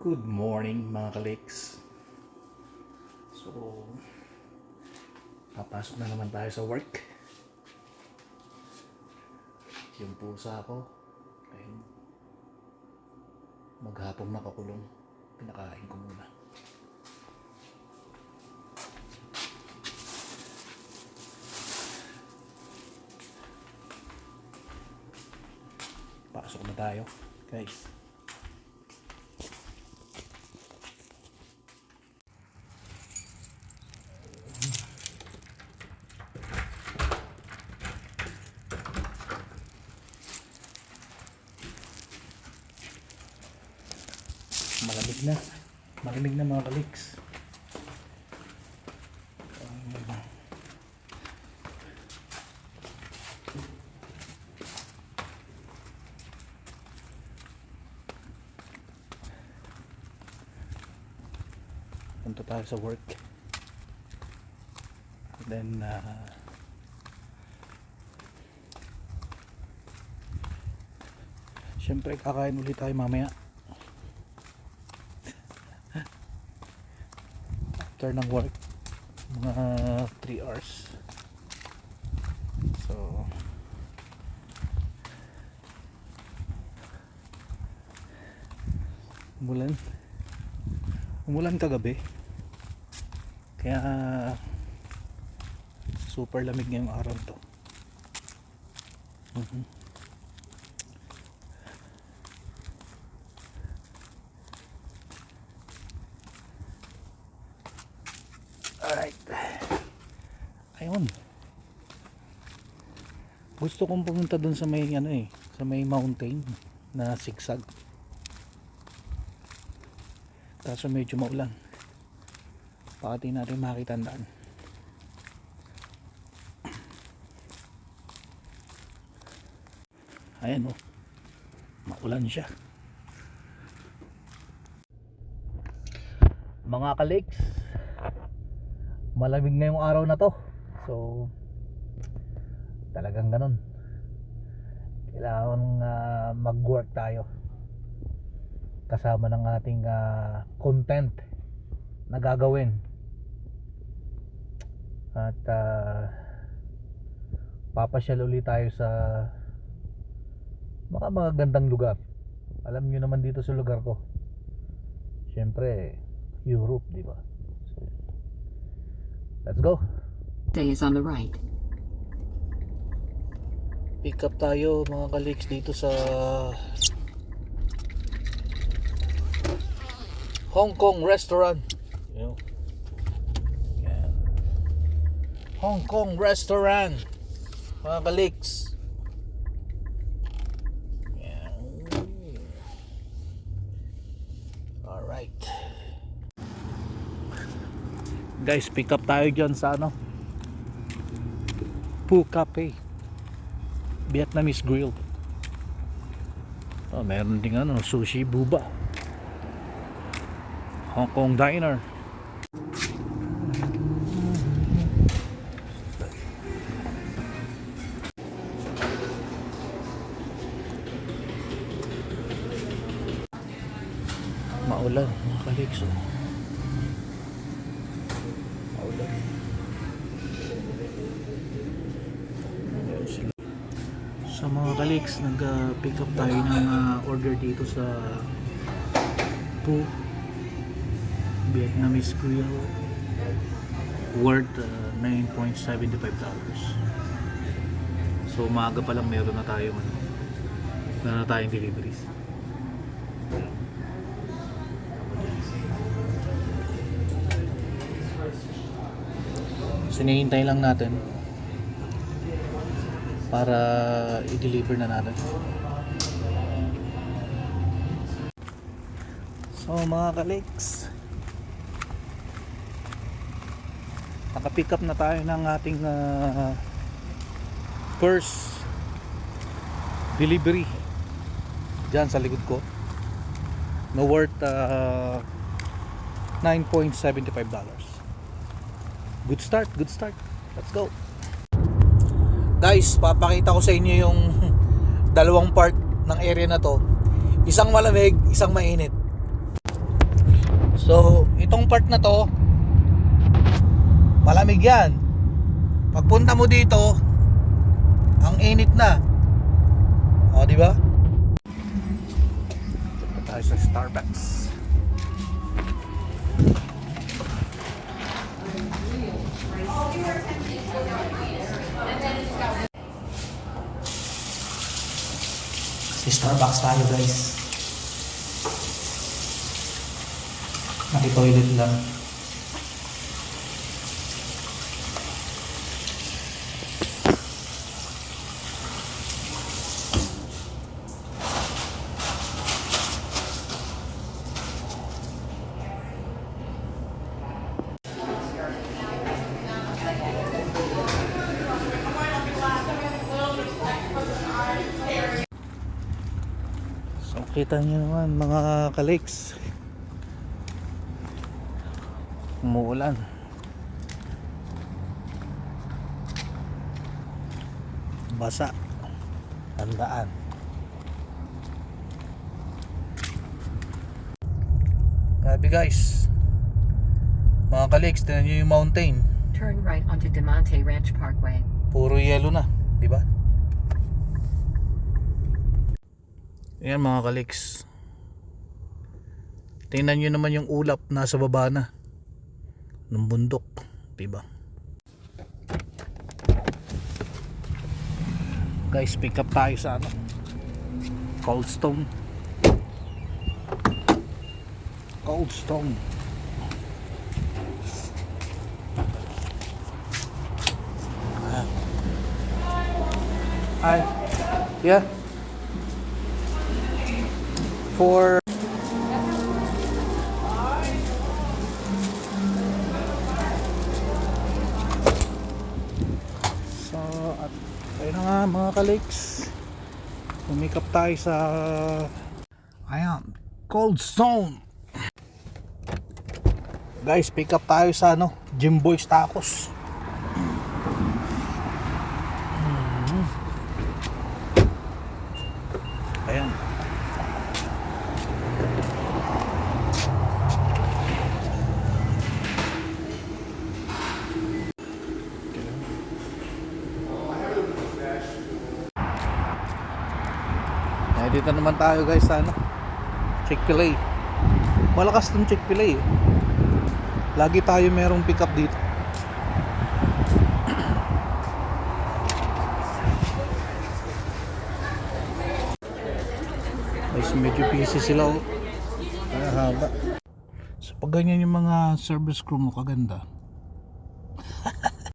Good morning mga kaliks. So, papasok na naman tayo sa work. Yung pusa ko, ayun, maghapong nakakulong. Pinakain ko muna. Pasok na tayo, guys. Malamig na mga kaliks. Punta tayo sa work. Then syempre kakain ulit tayo mamaya after ng work, mga 3 hours. So umulan kagabi, kaya super lamig ngayong araw to. Alright, ayun, gusto kong pumunta dun sa may sa may mountain na sigsag, kaso medyo maulan. Baka di natin makita ang daan. Ayan maulan siya. Mga kaliks, malamig na yung araw na to. So talagang ganun, kailangan mag-work tayo kasama ng ating content na gagawin. At papasyal ulit tayo sa mga magagandang lugar. Alam nyo naman dito sa lugar ko, syempre Europe, di ba? So, let's go. Stay is on the right. Pick up tayo mga kaliks dito sa Hong Kong restaurant. Yan. Hong Kong restaurant, mga kaliks. Yan. Alright. Guys, pick up tayo dyan sa Phu Cafe, Vietnamese grill. Meron ding sushi buba, Hong Kong diner. Maulan mga kaliks. Maulan. Sa mga kaliks, nag-pick up tayo ng order dito sa Phu Vietnamese grill, worth $9.75. So maaga pa lang meron na tayong deliveries. Sinihintay lang natin para i-deliver na natin. So mga kaliks, naka-pick up na tayo ng ating first delivery dyan sa likod ko, na worth $9.75. Good start. Let's go. Guys, papakita ko sa inyo yung dalawang part ng area na to. Isang malamig, isang mainit. So, itong part na to, malamig yan. Pagpunta mo dito, ang init na. O, di ba? Punta tayo sa Starbucks. Sa Starbucks tayo, guys. Naki-toilet lang. So, kita nyo naman mga ka-lakes, umuulan. Basa. Tandaan. Grabe guys. Mga ka-lakes, tingnan nyo yung mountain. Turn right onto Demonte Ranch Parkway. Puro yelo na, di ba? Ayan mga ka-lakes. Tingnan nyo naman yung ulap nasa baba na ng bundok, di ba? Guys, pick up tayo sa ano, Coldstone. Coldstone. Hi. Yeah. For so at ayun na nga mga ka-lakes, umikap tayo sa ayan, Coldstone. Guys, pick up tayo sa ano, Jimboy's Tacos. Ayan. Dito naman tayo guys sa ano, Chick-fil-A. Malakas tong Chick-fil-A eh. Lagi tayo merong pick up dito. Guys, medyo busy sila oh. Kaya haba. So pag ganyan yung mga service crew mo, kaganda.